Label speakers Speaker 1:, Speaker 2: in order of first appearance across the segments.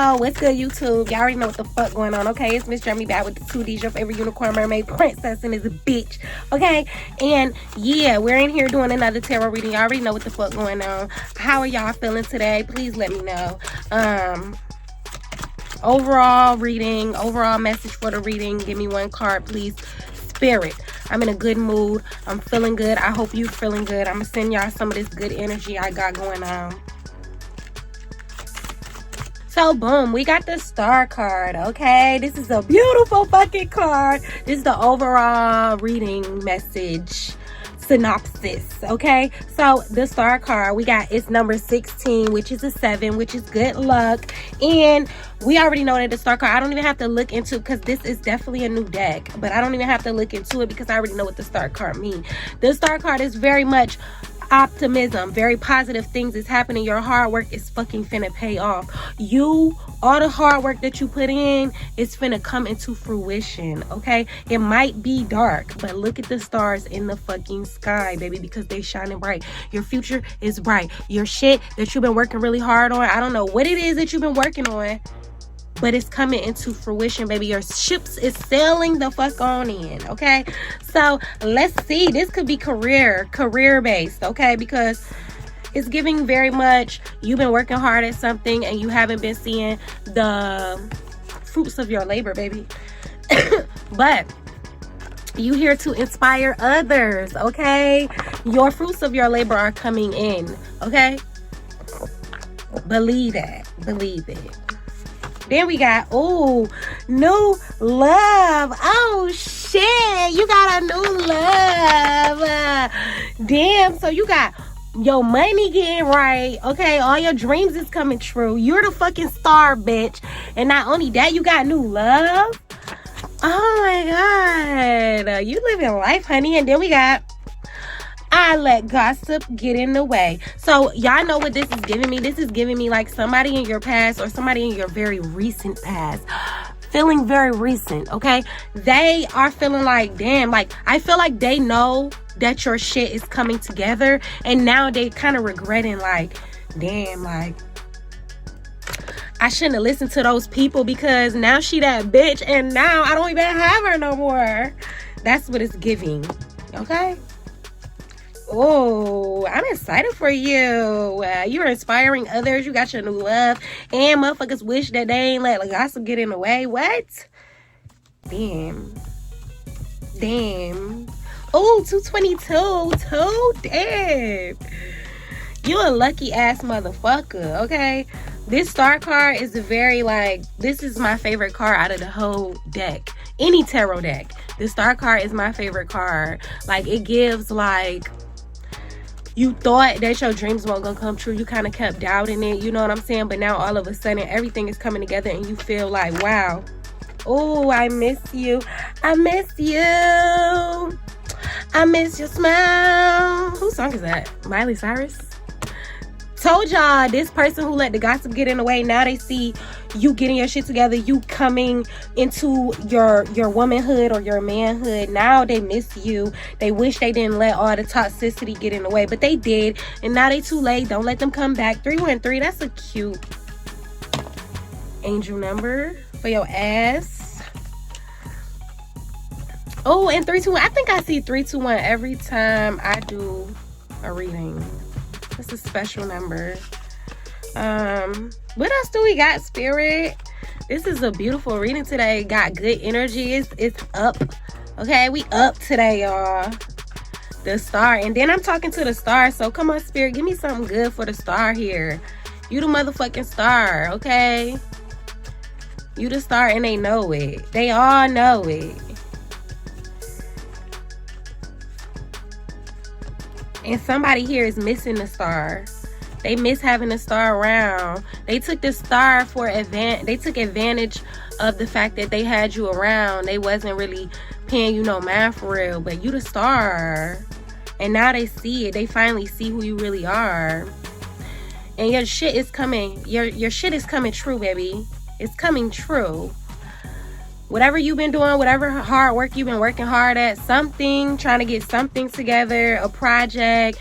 Speaker 1: Yo, what's good, YouTube? Y'all already know what the fuck going on, okay? It's Miss Germanybadd with the 2Ds, your favorite unicorn mermaid princess, and is a bitch, okay? And yeah, we're in here doing another tarot reading. Y'all already know what the fuck going on. How are y'all feeling today? Please let me know. Overall reading, overall message for the reading. Give me one card, please. Spirit, I'm in a good mood. I'm feeling good. I hope you feeling good. I'm gonna send y'all some of this good energy I got going on. So boom, we got the star card, okay? This is a beautiful fucking card. This is the overall reading message synopsis, okay? So the star card, we got, it's number 16, which is a 7, which is good luck. And we already know that the star card, I don't even have to look into, because this is definitely a new deck, but I don't even have to look into it because I already know what the star card means. The star card is very much optimism, very positive things is happening. Your hard work is fucking finna pay off. All the hard work that you put in is finna come into fruition, okay? It might be dark, but look at the stars in the fucking sky, baby, because they shining bright. Your future is bright. Your shit that you've been working really hard on, I don't know what it is that you've been working on, but it's coming into fruition, baby. Your ships is sailing the fuck on in, okay? So let's see. This could be career based, okay? Because it's giving very much you've been working hard at something and you haven't been seeing the fruits of your labor, baby. But you here to inspire others, okay? Your fruits of your labor are coming in, okay? Believe that. Believe it. Then we got, oh, new love. Oh, shit. You got a new love. Damn. So you got your money getting right. Okay. All your dreams is coming true. You're the fucking star, bitch. And not only that, you got new love. Oh, my God. You living life, honey. And then we got, I let gossip get in the way. So y'all know what this is giving me. This is giving me like somebody in your past or somebody in your very recent past feeling very recent, okay? They are feeling like, damn, like I feel like they know that your shit is coming together, and now they kind of regretting like, damn, like I shouldn't have listened to those people because now she that bitch and now I don't even have her no more. That's what it's giving, okay? Oh, I'm excited for you. You're inspiring others. You got your new love. And motherfuckers wish that they ain't let gossip get in the way. What? Damn. Damn. Oh, 222. Too damn. You a lucky ass motherfucker, okay? This star card is very like, this is my favorite card out of the whole deck. Any tarot deck. The star card is my favorite card. Like, it gives like, you thought that your dreams weren't gonna come true. You kind of kept doubting it, you know what I'm saying? But now all of a sudden everything is coming together and you feel like, wow, oh, I miss you. I miss you. I miss your smile. Whose song is that? Miley Cyrus? Told y'all, this person who let the gossip get in the way, now they see you getting your shit together, you coming into your womanhood or your manhood. Now they miss you. They wish they didn't let all the toxicity get in the way, but they did, and now they too late. Don't let them come back. 313, that's a cute angel number for your ass. Oh, and 321, I think I see 321 every time I do a reading. It's a special number. What else do we got, Spirit? This is a beautiful reading today. Got good energy. It's up. Okay, we up today, y'all. The star. And then I'm talking to the star. So come on, Spirit. Give me something good for the star here. You the motherfucking star, okay? You the star and they know it. They all know it. And somebody here is missing the star. They miss having the star around. They took the star for they took advantage of the fact that they had you around. They wasn't really paying you no mind for real. But you the star. And now they see it. They finally see who you really are. And your shit is coming. Your shit is coming true, baby. It's coming true. Whatever you've been doing, whatever hard work you've been working hard at, something, trying to get something together, a project,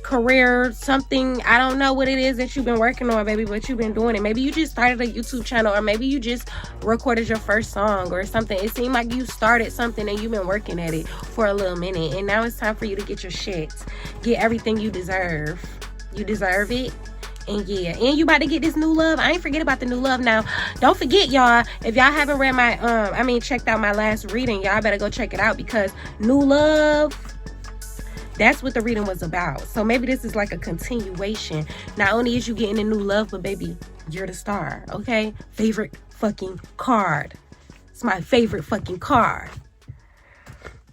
Speaker 1: career, something. I don't know what it is that you've been working on, baby, but you've been doing it. Maybe you just started a YouTube channel, or maybe you just recorded your first song or something. It seemed like you started something and you've been working at it for a little minute, and now it's time for you to get your shit. Get everything you deserve. You deserve it. And yeah, and you about to get this new love. I ain't forget about the new love. Now, don't forget, y'all, if y'all haven't read my checked out my last reading, y'all better go check it out, because new love, that's what the reading was about. So maybe this is like a continuation. Not only is you getting a new love, but baby, you're the star, okay? Favorite fucking card. It's my favorite fucking card.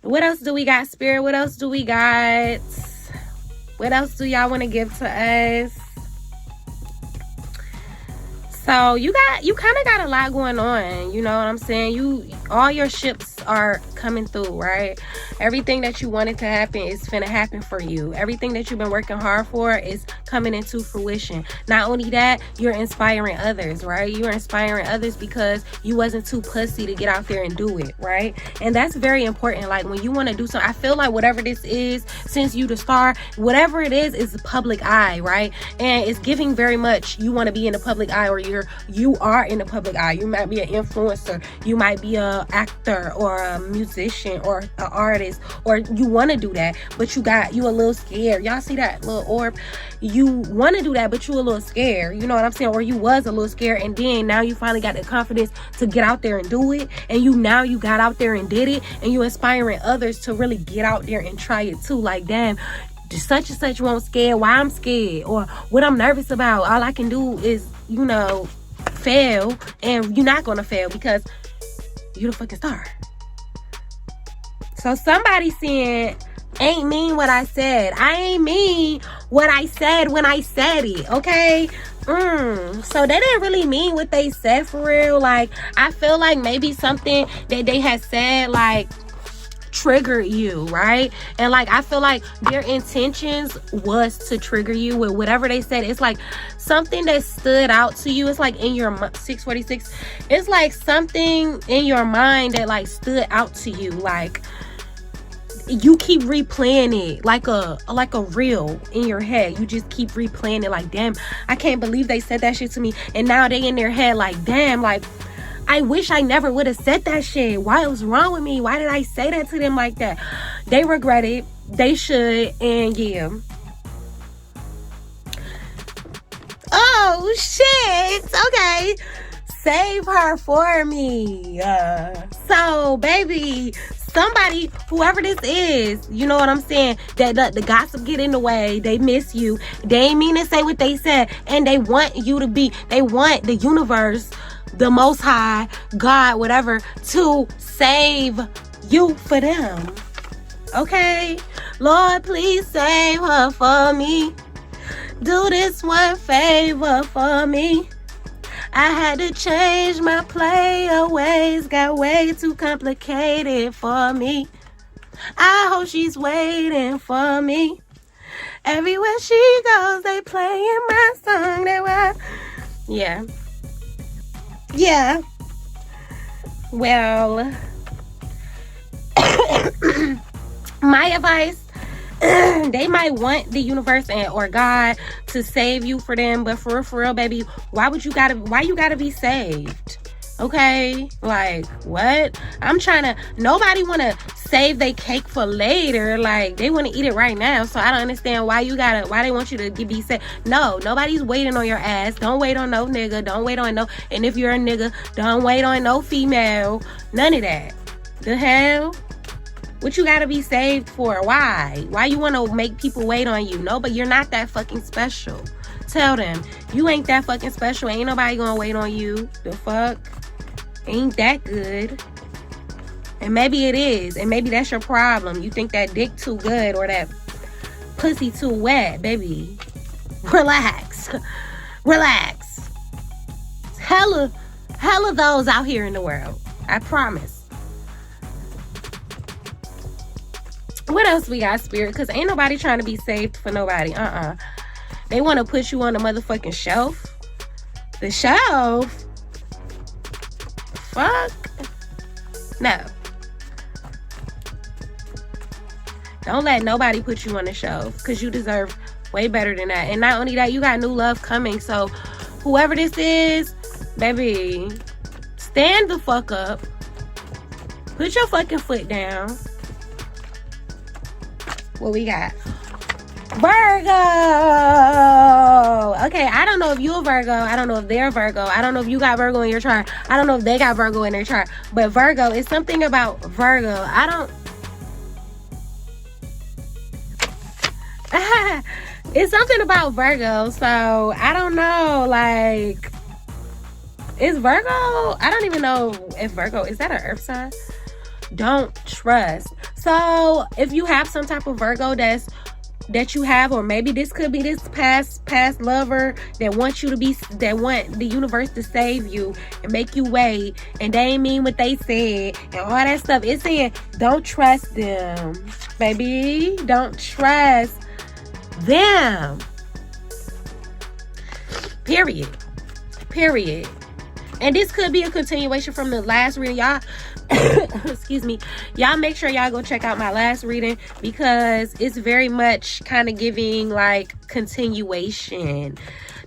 Speaker 1: What else do we got, Spirit? What else do we got? What else do y'all want to give to us? So you kind of got a lot going on, you know what I'm saying? All your ships are coming through, right? Everything that you wanted to happen is finna happen for you. Everything that you've been working hard for is coming into fruition. Not only that, you're inspiring others, right? You're inspiring others because you wasn't too pussy to get out there and do it, right? And that's very important. Like, when you want to do something, I feel like whatever this is, since you the star, whatever it is the public eye, right? And it's giving very much you want to be in the public eye, or you are in the public eye. You might be an influencer, you might be a actor or a musician or an artist, or you want to do that, but you a little scared. Y'all see that little orb? You want to do that, but you a little scared, you know what I'm saying? Or you was a little scared, and then now you finally got the confidence to get out there and do it, and you got out there and did it, and you inspiring others to really get out there and try it too. Like, damn, such and such won't scared, why I'm scared, or what I'm nervous about. All I can do is, fail, and you're not gonna fail because you're the fucking star. So somebody saying, ain't mean what I said. I ain't mean what I said when I said it, okay? So they didn't really mean what they said for real. Like, I feel like maybe something that they had said, like, trigger you, right? And like, I feel like their intentions was to trigger you with whatever they said. It's like something that stood out to you. It's like in your 646, it's like something in your mind that like stood out to you. Like, you keep replaying it like a reel in your head. You just keep replaying it like, damn, I can't believe they said that shit to me. And now they in their head like, damn, like, I wish I never would have said that shit. Why was wrong with me? Why did I say that to them like that? They regret it. They should. And yeah. Oh, shit. Okay. Save her for me. So, baby, somebody, whoever this is, you know what I'm saying? That the gossip get in the way. They miss you. They ain't mean to say what they said. And they want you to be, they want the universe, the Most High, God, whatever, to save you for them. Okay? Lord, please save her for me. Do this one favor for me. I had to change my player ways. Got way too complicated for me. I hope she's waiting for me. Everywhere she goes, they playing my song. Yeah. Yeah. Well, my advice, they might want the universe or God to save you for them, but for real, baby, why you gotta be saved? Okay, like, what? Nobody want to save their cake for later. Like, they want to eat it right now. So I don't understand why they want you to be saved. No, nobody's waiting on your ass. Don't wait on no nigga. Don't wait on no, and if you're a nigga, don't wait on no female. None of that. The hell? What you gotta be saved for? Why? Why you want to make people wait on you? No, but you're not that fucking special. Tell them, you ain't that fucking special. Ain't nobody gonna wait on you. The fuck? Ain't that good? And maybe it is, and maybe that's your problem. You think that dick too good or that pussy too wet. Baby, relax. Relax. Hella those out here in the world, I promise. What else we got, Spirit? Because ain't nobody trying to be saved for nobody. They want to put you on the motherfucking shelf. The shelf? Fuck no. Don't let nobody put you on the shelf, because you deserve way better than that. And not only that, you got new love coming. So whoever this is, baby, stand the fuck up. Put your fucking foot down. What we got? Virgo. Okay, I don't know if you're a Virgo. I don't know if they're a Virgo. I don't know if you got Virgo in your chart. I don't know if they got Virgo in their chart. But Virgo, it's something about Virgo. It's something about Virgo. So I don't know. Like, is Virgo? I don't even know if Virgo, is that an earth sign? Don't trust. So if you have some type of Virgo that you have, or maybe this could be this past lover that wants you to be, that want the universe to save you and make you wait, and they ain't mean what they said and all that stuff. It's saying don't trust them, baby. Don't trust them. Period. And this could be a continuation from the last reading, y'all. Excuse me, y'all make sure y'all go check out my last reading, because it's very much kind of giving like continuation.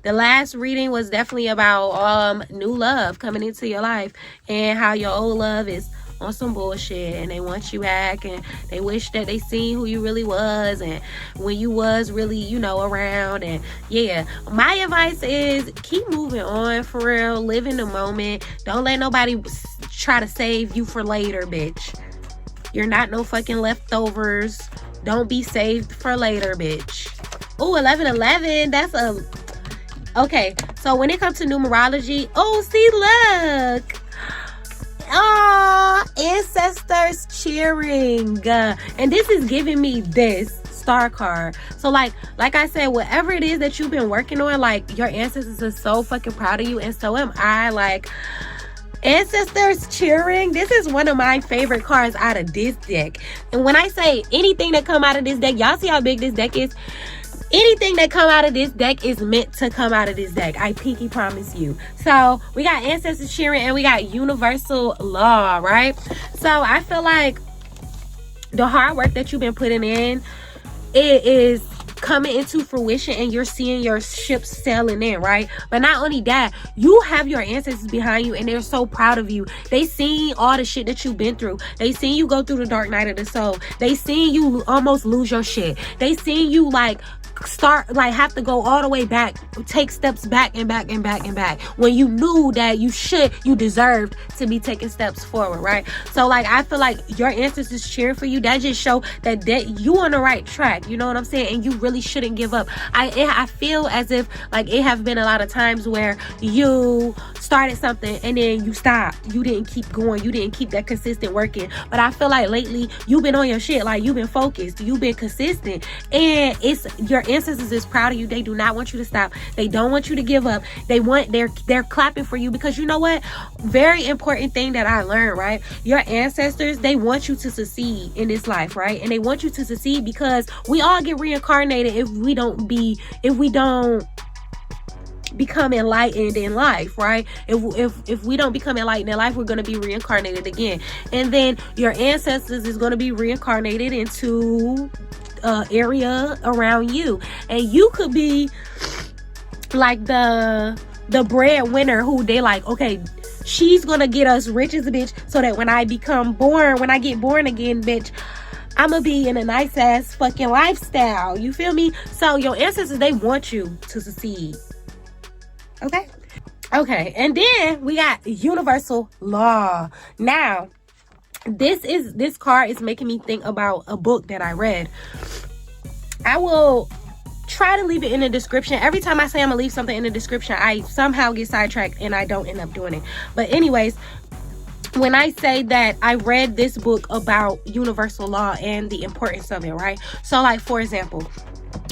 Speaker 1: The last reading was definitely about new love coming into your life, and how your old love is on some bullshit and they want you back, and they wish that they seen who you really was and when you was really, you know, around. And yeah, my advice is keep moving on, for real. Live in the moment. Don't let nobody try to save you for later, bitch. You're not no fucking leftovers. Don't be saved for later, bitch. Oh, 1111, that's a okay. So when it comes to numerology, oh, see, look, ancestors cheering, and this is giving me this star card. So like I said, whatever it is that you've been working on, like, your ancestors are so fucking proud of you, and so am I. Like, ancestors cheering, this is one of my favorite cards out of this deck. And when I say anything that come out of this deck, y'all see how big this deck is? Anything that come out of this deck is meant to come out of this deck. I pinky promise you. So we got ancestors cheering and we got universal law, right? So I feel like the hard work that you've been putting in, it is coming into fruition, and you're seeing your ship sailing in, right? But not only that, you have your ancestors behind you, and they're so proud of you. They seen all the shit that you've been through. They seen you go through the dark night of the soul. They seen you almost lose your shit. They seen you like start, like, have to go all the way back, take steps back and back and back and back, when you knew that you deserved to be taking steps forward, right? So like, I feel like your ancestors cheering for you. That just show that you on the right track, you know what I'm saying? And you really shouldn't give up. I feel as if like it have been a lot of times where you started something and then you stopped. You didn't keep going. You didn't keep that consistent working. But I feel like lately you've been on your shit. Like, you've been focused. You've been consistent. And it's your ancestors is proud of you. They do not want you to stop. They don't want you to give up. They're clapping for you, because you know what? Very important thing that I learned, right? Your ancestors, they want you to succeed in this life, right? And they want you to succeed because we all get reincarnated if we don't become enlightened in life, right? If we don't become enlightened in life, we're going to be reincarnated again. And then your ancestors is going to be reincarnated into area around you, and you could be like the breadwinner who they like, okay, she's gonna get us rich as a bitch, so that when I get born again, bitch, I'm gonna be in a nice ass fucking lifestyle. You feel me? So your ancestors, they want you to succeed. Okay, and then we got universal law. Now, this card is making me think about a book that I read. I will try to leave it in the description. Every time I say I'm gonna leave something in the description, I somehow get sidetracked and I don't end up doing it. But anyways, when I say that I read this book about universal law and the importance of it, right? So like, for example,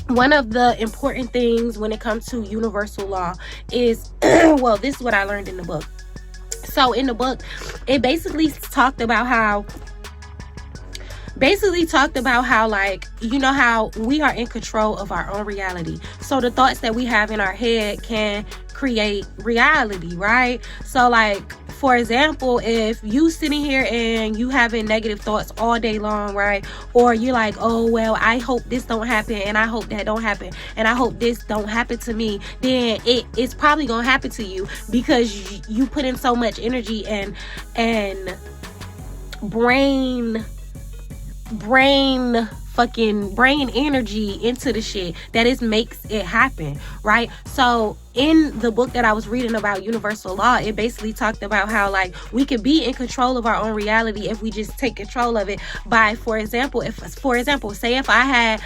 Speaker 1: one of the important things when it comes to universal law is well, this is what I learned in the book. So in the book, it basically talked about how like, you know how we are in control of our own reality. So the thoughts that we have in our head can create reality, right? So like, for example, if you sitting here and you having negative thoughts all day long, right? Or you're like, oh, well, I hope this don't happen, and I hope that don't happen, and I hope this don't happen to me, then it's probably gonna happen to you, because you put in so much energy and brain energy into the shit that it makes it happen, right? So in the book that I was reading about universal law, it basically talked about how, like, we could be in control of our own reality if we just take control of it by, for example, say if I had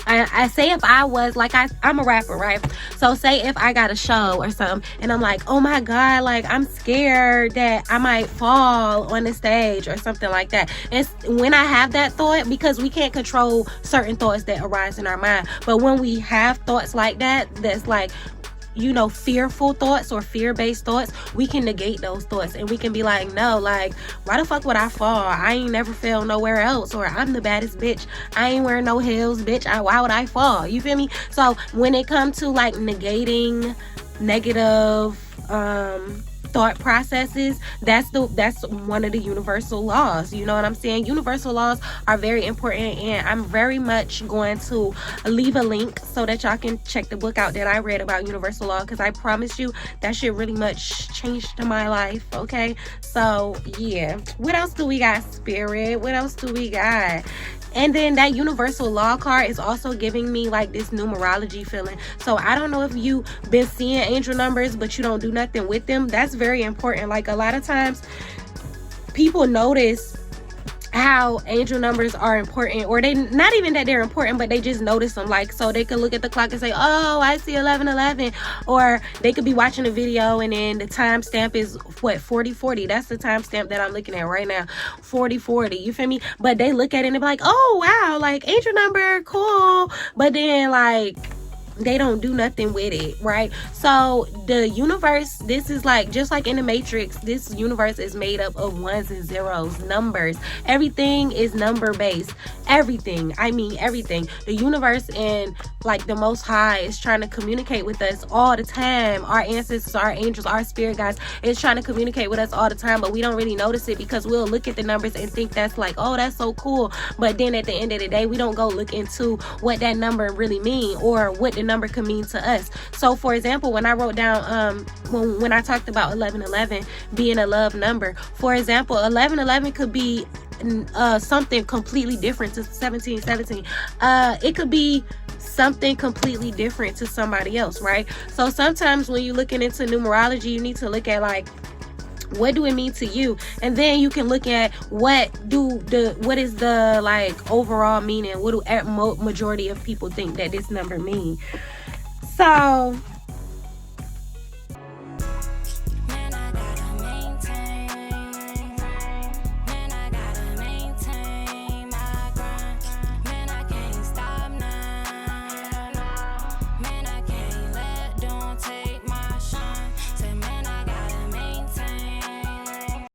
Speaker 1: I say if I was like, I'm a rapper, right? So say if I got a show or something and I'm like, oh my God, like I'm scared that I might fall on the stage or something like that. It's when I have that thought, because we can't control certain thoughts that arise in our mind. But when we have thoughts like that, that's like, you know, fearful thoughts or fear-based thoughts, we can negate those thoughts and we can be like, no, like, why the fuck would I fall? I ain't never fell nowhere else. Or I'm the baddest bitch, I ain't wearing no heels, bitch, why would I fall? You feel me? So when it comes to like negating negative thought processes, that's one of the universal laws. You know what I'm saying? Universal laws are very important, and I'm very much going to leave a link so that y'all can check the book out that I read about universal law, because I promise you that shit really much changed my life. Okay, so yeah, what else do we got, spirit? What else do we got? And then that universal law card is also giving me like this numerology feeling. So I don't know if you been seeing angel numbers but you don't do nothing with them. That's very important. Like a lot of times people notice how angel numbers are important, or they not even that they're important, but they just notice them. Like, so they could look at the clock and say, oh, I see 11:11, or they could be watching a video and then the timestamp is what, 40:40. That's the timestamp that I'm looking at right now, 40:40. You feel me? But they look at it and be like, oh wow, like angel number, cool. But then like they don't do nothing with it, right? So the universe, this is like, just like in the Matrix, this universe is made up of ones and zeros, numbers. Everything is number based. Everything, I mean everything. The universe and like the Most High is trying to communicate with us all the time. Our ancestors, our angels, our spirit guides is trying to communicate with us all the time, but we don't really notice it because we'll look at the numbers and think that's like, oh, that's so cool. But then at the end of the day, we don't go look into what that number really mean, or what the number could mean to us. So for example, when I wrote down when I talked about 11:11 being a love number, for example, 11:11 could be something completely different to 17:17. It could be something completely different to somebody else, right? So sometimes when you're looking into numerology, you need to look at like, what do it mean to you? And then you can look at what is the like overall meaning. What do majority of people think that this number mean? So